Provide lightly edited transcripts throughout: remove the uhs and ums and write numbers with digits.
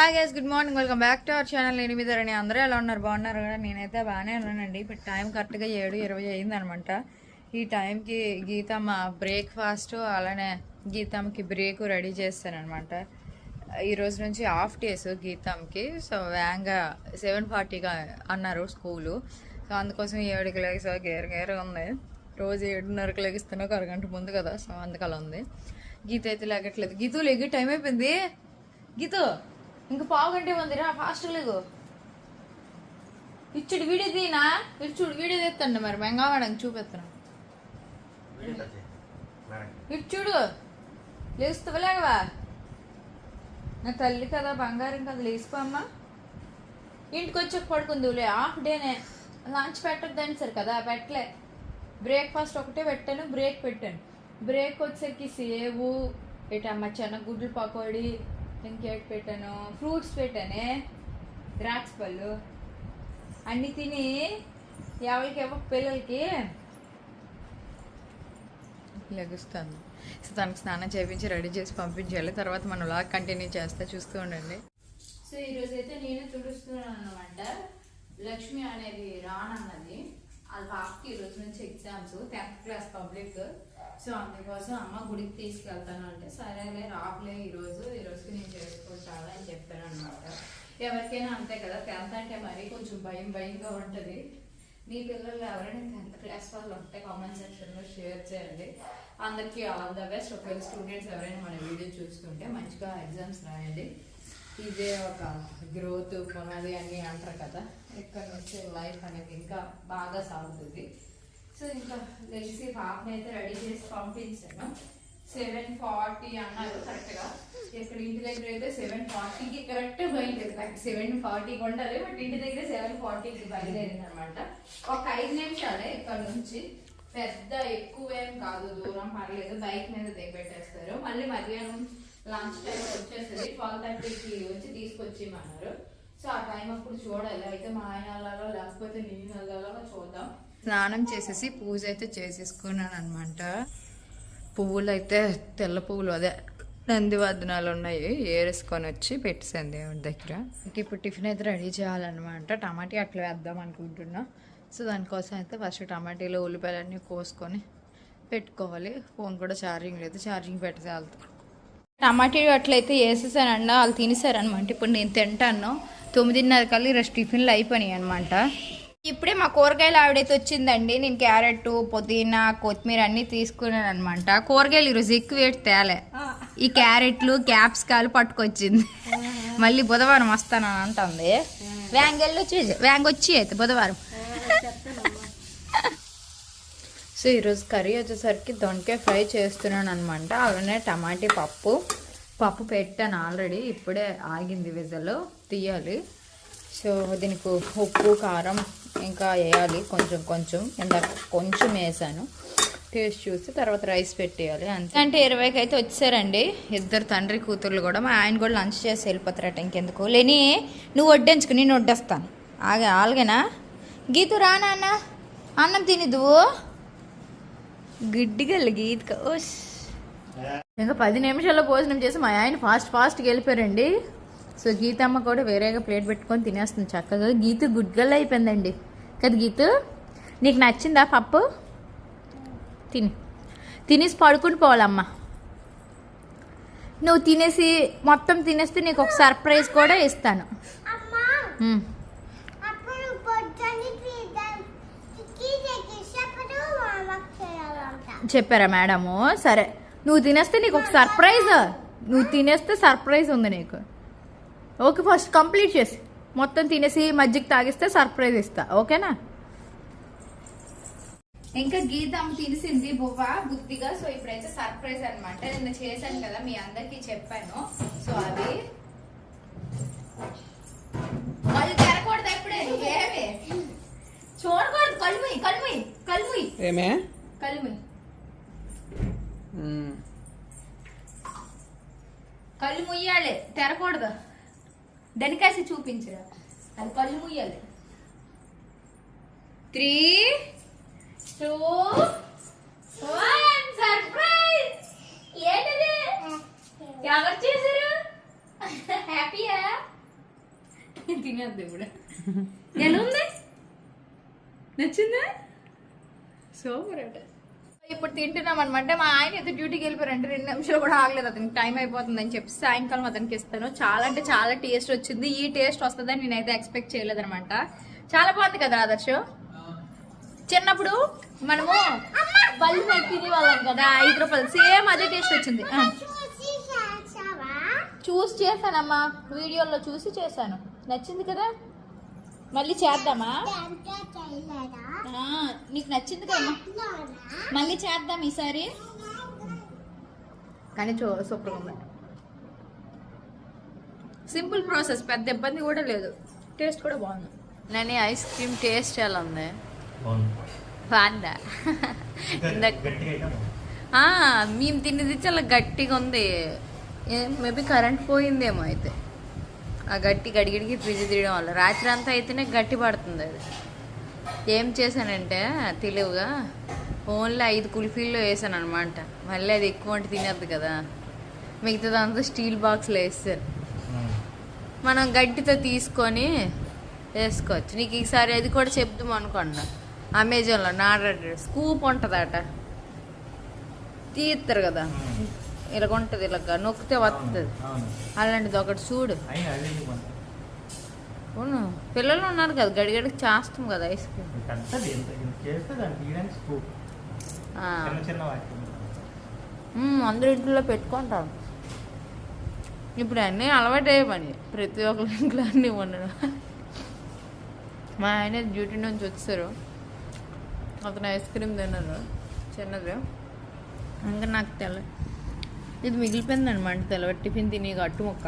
Hi guys, good morning. Welcome back to our channel. నేను మీ ధరణి. అందరూ ఎలా ఉన్నారు? బాగున్నారు కదా? నేనైతే బాగానే ఉన్నానండి. ఇప్పుడు టైం కరెక్ట్గా 7:20 అయిందనమాట. ఈ టైంకి గీతమ్మ బ్రేక్ఫాస్ట్, అలానే గీతమ్మకి బ్రేక్ రెడీ చేస్తానమాట. ఈరోజు నుంచి హాఫ్ డేస్ గీతమ్మకి. సో వేగంగా 7:40గా అన్నారు స్కూలు. సో అందుకోసం 7కి లేక గేరగా ఉంది. రోజు 7:30కి లెగిస్తున్నా, ఒక అరగంట ముందు కదా. సో అందుకలా ఉంది. గీత అయితే లెగట్లేదు. గీతు లెగ్గి టైం అయిపోయింది. గీతు ఇంక పావు గంటే ఉందిరా, ఫాస్ట్ లేగు. ఇచ్చుడు వీడియో తీనా, ఇచ్చుడు వీడియో తెస్తాండి. మరి మెంగా మేడం చూపిస్తాను. ఇచ్చుడు లేస్తావా లేవా? నా తల్లి కదా, బంగారం కదా, లేచిపోమ్మా. ఇంటికి వచ్చాక పడుకుందిలే, హాఫ్ డేనే. లంచ్ పెట్టద్దని సరి కదా, పెట్టలే. బ్రేక్ఫాస్ట్ ఒకటే పెట్టాను, బ్రేక్ పెట్టాను. బ్రేక్ వచ్చేసరికి సేవు పెట్టమ్మా, చెనగుడ్లు పకోడీ, ఇంకేట్ పెట్టాను, ఫ్రూట్స్ పెట్టానే, ద్రాక్ష పళ్ళు అన్నీ తిని ఎవరికి పిల్లలకి లెగుస్తాను. సో తనకు స్నానం చేయించి రెడీ చేసి పంపించాలి. తర్వాత మనం లాగ్ కంటిన్యూ చేస్తే చూస్తూ ఉండండి. సో ఈరోజు అయితే నేను తుడుస్తున్నాను అన్నమాట. లక్ష్మి అనేది రానన్నది. వాళ్ళ పాపకి ఈరోజు నుంచి exams, 10th class public. So అందుకోసం అమ్మ గుడికి తీసుకెళ్తాను అంటే, సరేలే రాకులే ఈరోజుకి నేను చేసుకుంటాను అని చెప్పాను అనమాట. ఎవరికైనా అంతే కదా, 10th అంటే మరీ కొంచెం భయంగా ఉంటుంది. మీ పిల్లలు ఎవరైనా 10th క్లాస్ వాళ్ళు ఉంటే కామెంట్ సెక్షన్లో షేర్ చేయండి. అందరికీ ఆల్ ద బెస్ట్. ఒకవేళ స్టూడెంట్స్ ఎవరైనా మన వీడియో చూస్తుంటే మంచిగా ఎగ్జామ్స్ రాయండి. ఇదే ఒక గ్రోత్ పునాది అని అంటారు కదా, ఇక్కడ నుంచి లైఫ్ అనేది ఇంకా బాగా సాగుతుంది. సో ఇంకా లేచి పాపని అయితే రెడీ చేసి పంపించాను. 7:40 అన్నారు కరెక్ట్గా. ఇక్కడ ఇంటి దగ్గర అయితే 7:40కి కరెక్ట్ బయలుదేరి. 7:40కి ఉండాలి, బట్ ఇంటి దగ్గర 7:40కి బయలుదేరింది అనమాట. ఒక 5 నిమిషాలే ఇక్కడ నుంచి, పెద్ద ఎక్కువేం కాదు, దూరం పర్లేదు. బైక్ మీద దిగబెట్టేస్తారు. మళ్ళీ మధ్యాహ్నం లంచ్ టైం వచ్చేస్తుంది, 12:30కి వచ్చి తీసుకొచ్చిమన్నారు. సో ఆ టైం అప్పుడు చూడాలి. అయితే మా ఆయన వెళ్ళాలో లేకపోతే నేను వెళ్ళాలో చూద్దాం. స్నానం చేసేసి పూజ అయితే చేసేసుకున్నాను అనమాట. పువ్వులు అయితే తెల్ల పువ్వులు, అదే నందివర్ధనాలు ఉన్నాయి, ఏరేసుకొని వచ్చి పెట్టేసాను దేవుడి దగ్గర. ఇప్పుడు టిఫిన్ అయితే రెడీ చేయాలన్నమాట. టమాటీ అట్లా వేద్దాం అనుకుంటున్నా. సో దానికోసం అయితే ఫస్ట్ టమాటీలు ఉల్లిపాయలన్నీ కోసుకొని పెట్టుకోవాలి. ఫోన్ కూడా ఛార్జింగ్ లేదు, ఛార్జింగ్ పెట్టేసి వెళ్తాను. టమాటీ అట్లయితే వేసేసానండి, వాళ్ళు తినేసారనమాట. ఇప్పుడు నేను తింటాను. 9:30 కల్లా ఈరోజు టిఫిన్లు అయిపోయినాయి అనమాట. ఇప్పుడే మా కూరగాయలు ఆవిడైతే వచ్చిందండి. నేను క్యారెట్, పుదీనా, కొత్తిమీర అన్నీ తీసుకున్నాను అనమాట. కూరగాయలు ఈరోజు ఎక్కువ వేటి తేలే. ఈ క్యారెట్లు, క్యాప్సికాలు పట్టుకొచ్చింది. మళ్ళీ బుధవారం వస్తానని అంటుంది. వ్యాంగ్ వచ్చి అయితే బుధవారం. సో ఈరోజు కర్రీ వచ్చేసరికి దొండకాయ ఫ్రై చేస్తున్నాను అనమాట. అలానే టమాటీ పప్పు పెట్టాను ఆల్రెడీ, ఇప్పుడే ఆగింది, విజలు తీయాలి. సో దీనికి ఉప్పు, కారం ఇంకా వేయాలి కొంచెం. ఇందాక కొంచెం వేసాను, టేస్ట్ చూసి తర్వాత రైస్ పెట్టేయాలి అంతే. అంటే 20కి అయితే వచ్చారండి ఇద్దరు తండ్రి కూతుర్లు కూడా. మా ఆయన కూడా లంచ్ చేసి వెళ్ళిపోతారట. ఇంకెందుకు లేని నువ్వు వడ్డించుకు, నేను వడ్డేస్తాను. అలాగేనా గీతు? రానా అన్న అన్నం తినిద్దు గిడ్డిగా గీతక. ఇంకా 10 నిమిషాల్లో భోజనం చేసి మా ఆయన ఫాస్ట్గా వెళ్ళిపోయారండి. సో గీతమ్మ కూడా వేరేగా ప్లేట్ పెట్టుకొని తినేస్తుంది చక్కగా. గీతు గుడ్ గర్ల్ అయిపోయిందండి కదా. గీతు నీకు నచ్చిందా పప్పు? తినేసి పడుకుని పోవాలమ్మా. నువ్వు మొత్తం తినేస్తే నీకు ఒక సర్ప్రైజ్ కూడా ఇస్తాను. చెప్పారా మేడము? సరే, నువ్వు తినేస్తే నీకు ఒక సర్ప్రైజ్. సర్ప్రైజ్ ఉంది నీకు. ఓకే, ఫస్ట్ కంప్లీట్ చేసి మొత్తం తినేసి మజ్జిగ తాగిస్తే సర్ప్రైజ్ ఇస్తా, ఓకేనా? ఇంకా గీతమ్మ తినేసింది బుద్ధిగా. సో ఇప్పుడైతే సర్ప్రైజ్ అనమాట. నిన్న చేశాను కదా, మీ అందరికి చెప్పాను. సో అది మళ్ళీ తెరకూడదు ఎప్పుడే, ఏమి చూడకూడదు. కలుముయి కళ్ళు ముయ్యాలి, తెరకూడదు. దనికాసి చూపించరా, అది కళ్ళు ముయ్యాలి. 3, 2, 1 సర్ప్రైజ్. ఏంటది? ఎవరు చేశారు? హ్యాపీయా తినేద్దు ఇప్పుడు. ఎలా ఉంది, నచ్చిందా? సూపర్ అట. ఇప్పుడు తింటున్నాం అనమాట. మా ఆయన అయితే డ్యూటీకి వెళ్ళిపోయారంటే 2 నిమిషాలు కూడా ఆగలేదు. అతనికి టైం అయిపోతుందని చెప్పి సాయంకాలం అతనికి ఇస్తాను. చాలా అంటే చాలా టేస్ట్ వచ్చింది. ఈ టేస్ట్ వస్తుందని నేనైతే ఎక్స్పెక్ట్ చేయలేదన్నమాట. చాలా బాగుంది కదా ఆదర్శ్. చిన్నప్పుడు మనము బల్లి మీద తినేవాళ్ళం కదా, 5 రూపాయలు, సేమ్ అదే టేస్ట్ వచ్చింది. చూసి చేశానమ్మా, వీడియోలో చూసి చేశాను. నచ్చింది కదా, మళ్ళీ చేద్దామా? నీకు నచ్చింది కదమ్మా, మళ్ళీ చేద్దాం ఈసారి. కానీ సూపర్గా ఉంది. సింపుల్ ప్రాసెస్, పెద్ద ఇబ్బంది కూడా లేదు. టేస్ట్ కూడా బాగుంది. నేను ఐస్ క్రీమ్ టేస్ట్ ఎలా ఉంది? బాగుందా? మేము తిన్నది చాలా గట్టిగా ఉంది. మేబీ కరెంట్ పోయిందేమో అయితే. ఆ గట్టి గడిగిడికి ఫ్రిడ్జ్ తీయడం వల్ల రాత్రి అంతా అయితేనే గట్టి పడుతుంది. అది ఏం చేశానంటే తెలివిగా ఓన్లీ 5 కుల్ఫీల్లో వేసాను అనమాట. మళ్ళీ అది ఎక్కువ అంటే తినేద్దు కదా, మిగతాదంతా స్టీల్ బాక్స్లో వేస్తాను. మనం గట్టితో తీసుకొని వేసుకోవచ్చు. నీకు ఈసారి అది కూడా చెప్తాం అనుకోండి. అమెజాన్లో నార్మల్ స్కూప్ ఉంటుందట, తీస్తారు కదా, ఇలాగ ఉంటుంది, ఇలాగ నొక్కితే వస్తుంది. అలాంటిది ఒకటి చూడు. అవును, పిల్లలు ఉన్నారు కదా, గడిగడికి చేస్తాం కదా ఐస్ క్రీమ్. అందరూ ఇంట్లో పెట్టుకుంటారు. ఇప్పుడు అన్నీ అలవాటు అయ్యే పని, ప్రతి ఒక్కరి ఇంట్లో అన్నీ ఉండడం. మా ఆయన డ్యూటీ నుంచి వచ్చారు, అతను ఐస్ క్రీమ్ తిన్నారు చిన్నది. ఇంకా నాకు ఇది మిగిలిపోయింది అనమాట. తెల్లవారు టిఫిన్ తిని అట్టు మొక్క,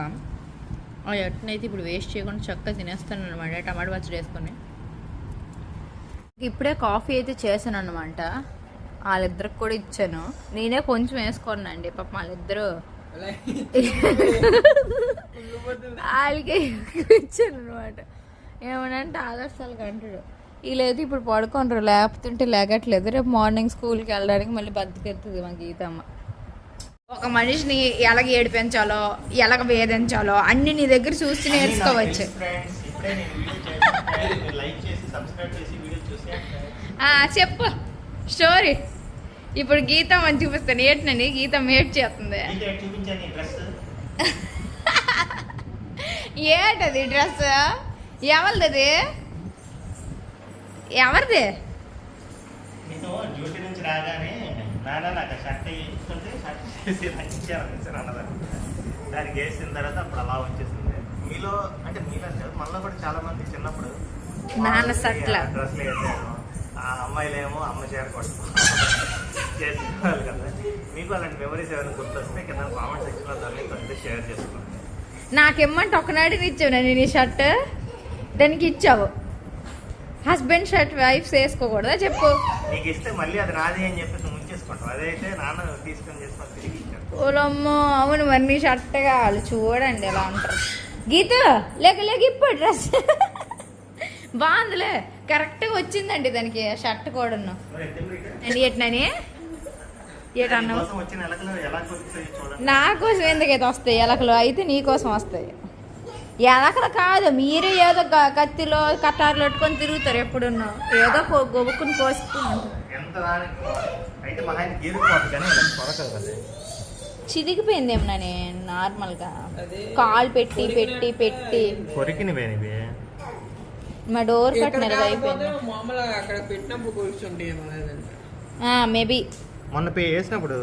ఆ అట్టునైతే ఇప్పుడు వేస్ట్ చేయకుండా చక్కగా తినేస్తాను అనమాట, టమాటా పచ్చడి వేసుకొని. ఇప్పుడే కాఫీ అయితే చేశాను అనమాట. వాళ్ళిద్దరికి కూడా ఇచ్చాను. నేనే కొంచెం వేసుకున్నానండి, పాప వాళ్ళిద్దరు వాళ్ళకి ఇచ్చాను అనమాట. ఏమనంటే ఆదర్శాలకు అంటాడు, వీళ్ళైతే ఇప్పుడు పడుకోనరు, లేకపోతుంటే లేగట్లేదు. రేపు మార్నింగ్ స్కూల్కి వెళ్ళడానికి మళ్ళీ బతికెత్తుంది మా గీతమ్మ. ఒక మనిషిని ఎలాగ ఏడిపించాలో, ఎలాగ వేధించాలో అన్ని నీ దగ్గర చూసి నేర్చుకోవచ్చు. చెప్పు స్టోరీ. ఇప్పుడు గీతం అని చూపిస్తాను. ఏటనని గీతం ఏడ్ చేస్తుంది. ఏటది డ్రెస్? ఎవరిది? ఎవరిది? డ్యూటీ నుంచి రాగానే నాన్న నాకు షర్ట్ ఇస్తుంటే షర్ట్ చేసి అన్నదాన్ని దానికి వేసిన తర్వాత అప్పుడు అలా వచ్చేసింది. మీలో అంటే మీలో మనలో కూడా చాలా మంది చిన్నప్పుడు నాన్న షర్ట్ల డ్రెస్లు వేసారు. ఆ అమ్మాయిలేమో అమ్మ చేరకూడదు చేసేవాళ్ళు కదా. మీకు అలాంటి మెమరీస్ ఏమైనా గుర్తొస్తే కింద కామెంట్ సెక్షన్లో దాన్ని కొంచెం షేర్ చేసుకోండి. నాకేమంటే ఒకనాడు ఇచ్చావు నేను ఈ షర్ట్, దానికి ఇచ్చావు. హస్బెండ్ షర్ట్ వైఫ్ వేసుకోకూడదా చెప్పు? నీకు ఇస్తే మళ్ళీ అది నాది అని చెప్పేసి ముంచేసుకుంటాం. అదైతే నాన్న తీసుకొని చేసుకొని తిరిగి ఇచ్చాడు. ఓలమ్మో, అవును మరి నీ షర్ట్ కావాలి. చూడండి ఎలా ఉంటారు. గీత లేక లేక ఇప్పుడు డ్రెస్ బాగుందిలే, కరెక్ట్గా వచ్చిందండి దానికి షర్ట్ కూడా. ఎట్నని ఏటన్నా నా కోసం ఎందుకైతే వస్తాయి ఎలకలు? అయితే నీ కోసం వస్తాయి ఎలకలు కాదు. మీరు ఏదో కత్తిలో కట్టారులు పెట్టుకొని తిరుగుతారు ఎప్పుడున్నా, ఏదో గొబ్బుకుని కోసుకుంటారు. చిదిగిపోయిందేమో నేను నార్మల్గా కాలు పెట్టి పెట్టి పెట్టి మా డోర్ కట్టినది అయిపోయింది. మేబీ మొన్న పే చేసినప్పుడు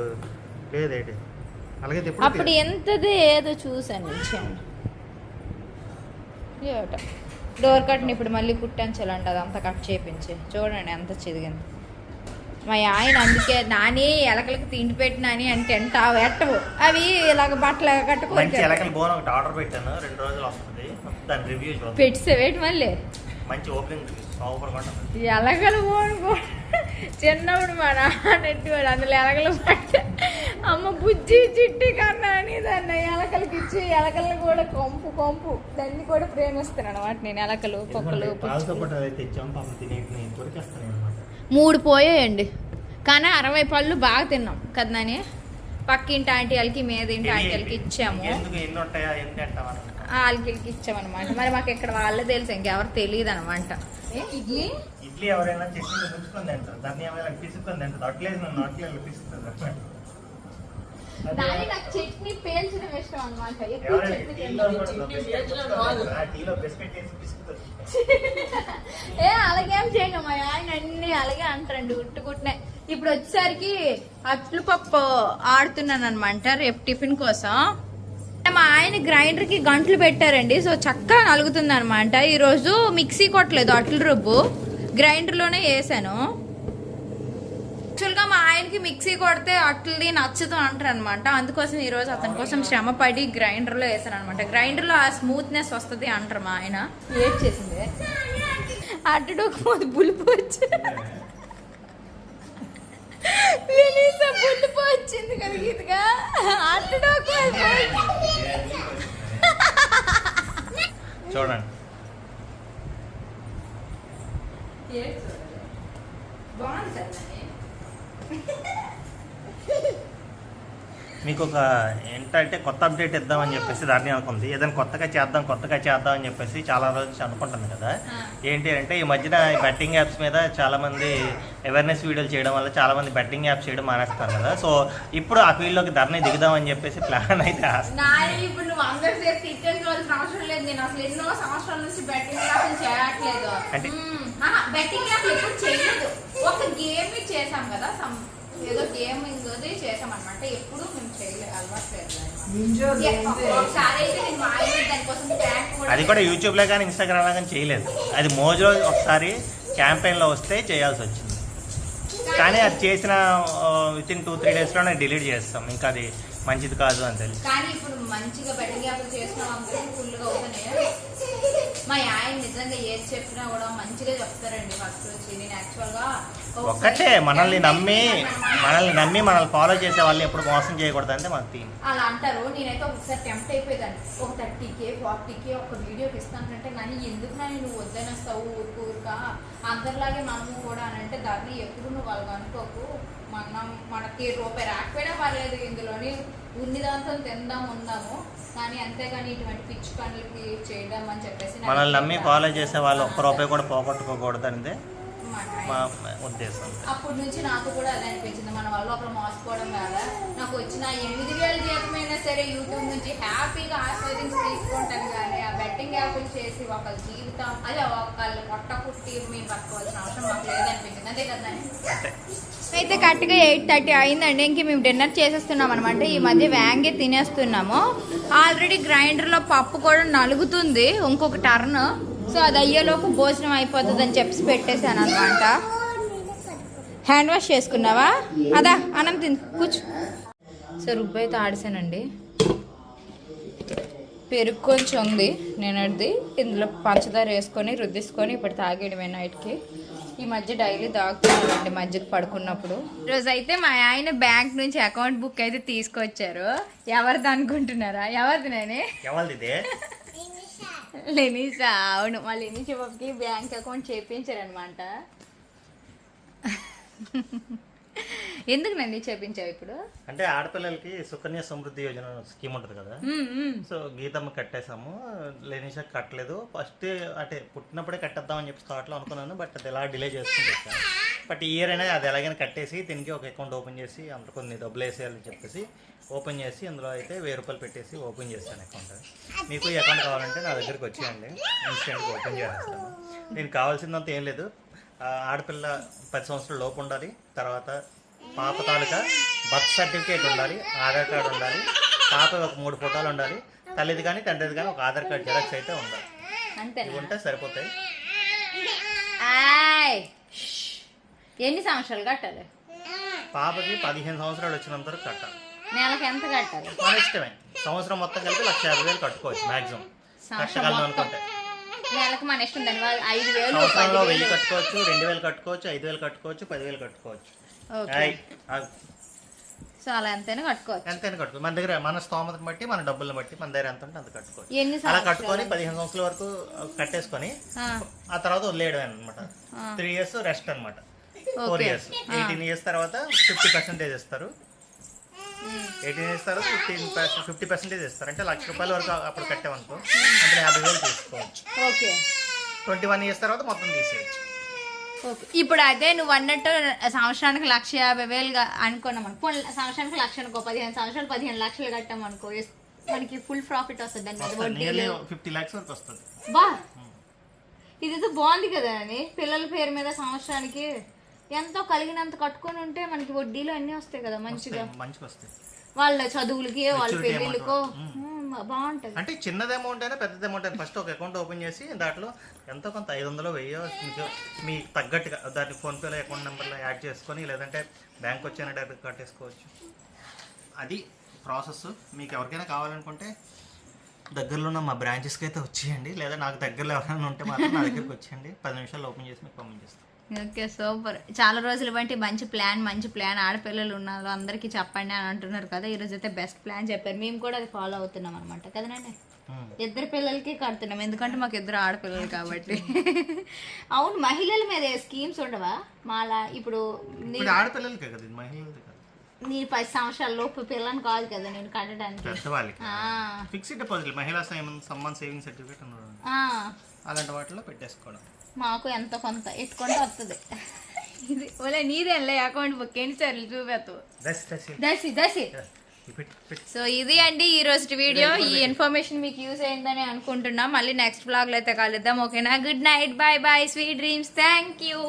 లేదేంటి అలాగే అప్పుడు ఎంతది ఏదో చూసాను. డోర్ కట్ని ఇప్పుడు మళ్ళీ కుట్టించాలంట, అదంతా కట్ చేయించి. చూడండి ఎంత చిదిగింది. మా ఆయన అందుకే నాని ఎలకలకి తిండి పెట్టినాని అంటే ఎట్టవు అవి ఇలాగ బట్టలు కట్టుకోవచ్చు. ఆర్డర్ పెట్టాను, 2 రోజులు వస్తుంది. దాని రివ్యూ పెట్టేవేటి మళ్ళీ మంచి ఓపెనింగ్ ఎలకలు పోను. చిన్నప్పుడు మా నాన్న ఎట్టువాడు, అందులో ఎలకలు పట్ట అమ్మ బుజ్జి చిట్టి కన్నా అని దాన్ని ఎలకలకి ఇచ్చి ఎలకలను కూడా కొంపు దాన్ని కూడా ప్రేమిస్తాను అనమాట నేను. ఎలకలు కుక్కలు 3 పోయాయండి, కానీ 60 పళ్ళు బాగా తిన్నాం కదా నాని. పక్కింటి ఆంటీ వాళ్ళకి మీదింటి ఆంటీ వాళ్ళకి ఇచ్చాము. ఎందుకు ఎన్ని ఉంటాయా ఎన్ని అంటావా వాళ్ళకి ఇచ్చామన్నమాట. మరి మాకు ఇక్కడ వాళ్ళే తెలుసు, ఇంకెవరు తెలియదు అనమాట. ఇడ్లీ ఇడ్లీ ఎవరైనా చట్నీ పుచ్చుకొని తింటారు, దాన్ని ఏమైనా పిసుకొని తింటారు. అట్లేదు నన్ను అట్లేదు పిసుకుంటారు. దాని నాకు చట్నీ పేల్చడం ఇష్టం అనమాట. టీలో బిస్కెట్ వేసి పిసుకుతారు. అలాగేం చేయను, మా ఆయన అన్ని అలాగే అంటారండి గుట్టుకుంటున్నాయి. ఇప్పుడు వచ్చేసరికి అట్లు పప్పు ఆడుతున్నాను అనమాట రేపు టిఫిన్ కోసం. మా ఆయన గ్రైండర్ కి గంటలు పెట్టారండి, సో చక్కగా నలుగుతుంది అనమాట. ఈరోజు మిక్సీ కొట్టలేదు, అట్లు రుబ్బు గ్రైండర్ లోనే వేసాను. యాక్చువల్గా మా ఆయనకి మిక్సీ కొడితే అట్లది నచ్చదు అంటారు అనమాట. అందుకోసం ఈరోజు అతని కోసం శ్రమ పడి గ్రైండర్ లో వేసాను అనమాట. గ్రైండర్ లో ఆ స్మూత్నెస్ వస్తుంది అంటారు మా ఆయన. ఏడ్ చేసింది అడ్డుకోదు పులుపు వచ్చి పులుపు వచ్చింది కదా ఇదిగా అడ్డుకోకు చూడండి. బాగుంది. మీకు ఒక ఏంటంటే కొత్త అప్డేట్ ఇద్దామని చెప్పేసి దాన్ని అనుకుంది. ఏదైనా కొత్తగా చేద్దాం అని చెప్పేసి చాలా రోజు నుంచి అనుకుంటుంది కదా. ఏంటి అంటే ఈ మధ్యన బెట్టింగ్ యాప్స్ మీద చాలా మంది అవేర్నెస్ వీడియోలు చేయడం వల్ల చాలా మంది బెట్టింగ్ యాప్స్ చేయడం మానేస్తారు కదా. సో ఇప్పుడు ఆ ఫీల్డ్ లోకి ధరని దిగుదామని చెప్పేసి ప్లాన్ అయితే ఇప్పుడు నువ్వు అందరూ అవసరం లేదు. నేను అసలు ఎన్నో సంవత్సరాల నుంచి బెట్టింగ్ యాప్లు చేయట్లేదు. అంటే బెట్టింగ్ యాప్ ఎప్పుడు చేయలేదు. ఒక గేమ్ చేసాం కదా, ఏదో గేమింగ్ చేసాం అనమాట. ఎప్పుడు మేము చేయలేదు, అలవాట్లేదు. అది కూడా యూట్యూబ్ లో కానీ ఇన్స్టాగ్రామ్ లో కానీ చేయలేదు. అది మోజులో ఒకసారి క్యాంపెయిన్ లో వస్తే చేయాల్సి వచ్చింది. కానీ అది చేసిన వితిన్ 2-3 days లోనే డిలీట్ చేస్తాం. ఇంకా అది మంచిది కాదు అని తెలుసు. కానీ ఇప్పుడు మంచిగా బెట్టింగ్ యాప్లు చేస్తున్నాం ఫుల్గా అవుతున్నాయి. మా ఆయన నిజంగా ఏది చెప్పినా కూడా మంచిగా చెప్తారండి. ఫస్ట్ వచ్చి నేను యాక్చువల్గా ఒక్కటే మనల్ని నమ్మి మనల్ని ఫాలో చేసే వాళ్ళని ఎప్పుడు మోసం చేయకూడదు అంటే మాకు థీమ్. అలా అంటారు. నేనైతే ఒకసారి టెంప్ట్ అయిపోయేదాన్ని. ఒక 30K 40K ఒక వీడియోకి ఇస్తానంటే కానీ ఎందుకు నువ్వు వద్దనేస్తావు ఊరుక అందరిలాగే మనము కూడా అని అంటే దాన్ని ఎప్పుడు నువ్వు వాళ్ళకి అనుకోకు. మనకి రూపాయి రాకపోయినా పర్లేదు, ఇందులోని ఉన్ని దాంతో తిందాం ఉందాము, కానీ అంతేగాని ఇటువంటి పిచ్చి పనులకి చేయడం అని చెప్పేసి మనల్ని నమ్మి ఫాలో చేసే వాళ్ళు ఒక్క రూపాయి కూడా పోగొట్టుకోకూడదు అనేది మా ఉద్దేశం. అప్పటి నుంచి నాకు కూడా అదే అనిపించింది, మన వల్ల ఒకరు మోసపోవడం కదా. నాకు వచ్చిన 8,000 జీతమైనా సరే యూట్యూబ్ నుంచి హ్యాపీగా ఆస్వాదించి తీసుకుంటాను, కానీ ఆ బెట్టింగ్ యాప్లు చేసి ఒకళ్ళ జీవితం అదే ఒకళ్ళు పొట్ట పుట్టి మేము పట్టుకోవాల్సిన అవసరం మాకు లేదనిపించింది. అంతే కదా. అయితే కరెక్ట్గా 8:30 అయిందండి. ఇంక మేము డిన్నర్ చేసేస్తున్నాం అనమాట. ఈ మధ్య వ్యాంగే తినేస్తున్నాము. ఆల్రెడీ గ్రైండర్లో పప్పు కూడా నలుగుతుంది, ఇంకొక టర్న్. సో అది అయ్యేలోపు భోజనం అయిపోతుంది అని చెప్పి పెట్టేశాను అనమాట. హ్యాండ్ వాష్ చేసుకున్నావా? అదా అన్నం తిని కూర్చో. సో రుబ్బు అయితే ఆడిసానండి. పెరుగు కొంచెం ఉంది నేనది, ఇందులో పంచదార వేసుకొని రుద్దిసుకొని ఇప్పుడు తాగేయడమే నైట్కి. ఈ మధ్య డైలీ తాగుతున్నానండి మధ్యకి పడుకున్నప్పుడు. ఈరోజు అయితే మా ఆయన బ్యాంక్ నుంచి అకౌంట్ బుక్ అయితే తీసుకొచ్చారు. ఎవరిది అనుకుంటున్నారా? ఎవరిది నేనే లెనిసా. అవును, మా లెనిసా బాబుకి బ్యాంక్ అకౌంట్ చేయించారనమాట. ఎందుకు నన్ను చేయించావు ఇప్పుడు? అంటే ఆడపిల్లలకి సుకన్య సమృద్ధి యోజన స్కీమ్ ఉంటుంది కదా. సో గీతమ్మ కట్టేసాము, లెనిషా కట్టలేదు. ఫస్ట్ అంటే పుట్టినప్పుడే కట్టేద్దామని చెప్పి స్టార్ట్లో అనుకున్నాను, బట్ అది ఎలా డిలే చేసుకుని వచ్చాను. బట్ ఈ ఇయర్ అయినా అది ఎలాగైనా కట్టేసి దీనికి ఒక అకౌంట్ ఓపెన్ చేసి అందులో కొన్ని డబ్బులు వేసేయాలని చెప్పేసి ఓపెన్ చేసి అందులో అయితే 1000 రూపాయలు పెట్టేసి ఓపెన్ చేస్తాను అకౌంట్. మీకు ఈ అకౌంట్ కావాలంటే నా దగ్గరికి వచ్చేయండి, ఇన్స్టెంట్గా ఓపెన్ చేస్తాను. దీనికి కావాల్సిందంత ఏం లేదు. ఆడపిల్ల 10 సంవత్సరాల లోపు ఉండాలి, తర్వాత పాప తాలూకా బర్త్ సర్టిఫికేట్ ఉండాలి, ఆధార్ కార్డు ఉండాలి, పాప ఒక 3 ఫోటోలు ఉండాలి, తల్లిది కానీ తండ్రిది కానీ ఒక ఆధార్ కార్డు జెరాక్స్ అయితే ఉండాలి. ఇవి ఉంటే సరిపోతాయి. ఎన్ని సంవత్సరాలు కట్టాలి? పాపకి 15 సంవత్సరాలు వచ్చినంత వరకు కట్టాలి. నెలకి ఎంత కట్టాలి? మన ఇష్టమే. సంవత్సరం మొత్తం కలిపి 1,50,000 కట్టుకోవచ్చు మ్యాక్సిమం కట్టగలను అనుకుంటే. నెలకు మన ఇష్టం. 5,000 సంవత్సరంలో 1,000 కట్టుకోవచ్చు, 2,000 కట్టుకోవచ్చు, 5,000 కట్టుకోవచ్చు, 10,000 కట్టుకోవచ్చు. సో అలా ఎంతైనా కట్టుకోవచ్చు. మన దగ్గర మన స్తోమతను బట్టి మన డబ్బులను బట్టి మన దగ్గర ఎంత ఉంటే అంత కట్టుకోవచ్చు. అలా కట్టుకొని 15 సంవత్సరాల వరకు కట్టేసుకొని ఆ తర్వాత వదిలేయడం అనమాట. 3 years రెస్ట్ అనమాట. 4 years 18 years తర్వాత 50% ఇస్తారు. 18 ఇస్తారు, 50% ఇస్తారు. అంటే ₹1,00,000 వరకు అప్పుడు కట్టామనుకో అంటే 50,000 తీసుకోవచ్చు. ఓకే 21 ఇయర్స్ తర్వాత మొత్తం తీసేయచ్చు. ఓకే. ఇప్పుడు అదే నువ్వు అన్నట్టు సంవత్సరానికి 150,000 అనుకున్నాం అనుకో, సంవత్సరానికి 1,00,000 అనుకో, 15 సంవత్సరాలు 15 లక్షలు కట్టాం అనుకో, మనకి ఫుల్ ప్రాఫిట్ వస్తుంది. దాని మీద నియర్లీ 50 lakhs వరకు వస్తుంది. బా ఇదేదో బాగుంది కదా అని పిల్లల పేరు మీద సంవత్సరానికి ఎంతో కలిగినంత కట్టుకొని ఉంటే మనకి వడ్డీలు అన్నీ వస్తాయి కదా మంచిగా వస్తాయి. వాళ్ళ చదువులకి వాళ్ళ పెళ్ళిళ్ళకో బాగుంటది. అంటే చిన్నది అమౌంట్ అయినా పెద్దది అమౌంట్ అయినా ఫస్ట్ ఒక అకౌంట్ ఓపెన్ చేసి దాంట్లో ఎంతో కొంత 500 1000 మీకు తగ్గట్టుగా దాన్ని ఫోన్పేలో అకౌంట్ నెంబర్లో యాడ్ చేసుకొని లేదంటే బ్యాంక్ వచ్చైనా డైరెక్ట్ కట్టేసుకోవచ్చు. అది ప్రాసెస్. మీకు ఎవరికైనా కావాలనుకుంటే దగ్గరలో ఉన్న మా బ్రాంచెస్కి అయితే వచ్చేయండి, లేదా నాకు దగ్గరలో ఎవరైనా ఉంటే మాత్రం నా దగ్గరికి వచ్చేయండి. 10 నిమిషాలు ఓపెన్ చేసి మీకు పంపించేస్తాను. Okay super. చాలా రోజులు బట్టి మంచి ప్లాన్ ఆడపిల్లలు ఉన్నారు అందరికీ చెప్పండి అని అంటున్నారు కదా, ఈరోజు అయితే బెస్ట్ ప్లాన్ చెప్పారు. మేము కూడా అది ఫాలో అవుతున్నాం అనమాట కదనండి. 2 పిల్లలకి కడుతున్నాం ఎందుకంటే మాకు 2 ఆడపిల్లలు కాబట్టి. అవును, మహిళల మీద స్కీమ్స్ ఉండవా మాలా? ఇప్పుడు ఆడపిల్లలకే కదా, మహిళలది కాదు. నీ 10 సంవత్సరాల లోపు పిల్లని కాదు కదా నేను కట్టడానికి. ఫిక్స్డ్ డిపాజిట్, మహిళా సమ్మాన్ సేవింగ్ సర్టిఫికేట్ అలాంటి వాటిలో పెట్టేసుకోవడం. మాకు ఎంత కొంత ఎత్తుకుంటే వస్తుంది. ఇది ఓలే నీదేలే అకౌంట్ బుక్ ఎన్నిసార్లు చూపెత్తు. దసి సో ఇది అండి ఈ రోజు వీడియో. ఈ ఇన్ఫర్మేషన్ మీకు యూజ్ అయిందని అనుకుంటున్నాం. మళ్ళీ నెక్స్ట్ బ్లాగ్ లో అయితే కలుద్దాం. ఓకేనా? Good night, by by, sweet dreams, thank you.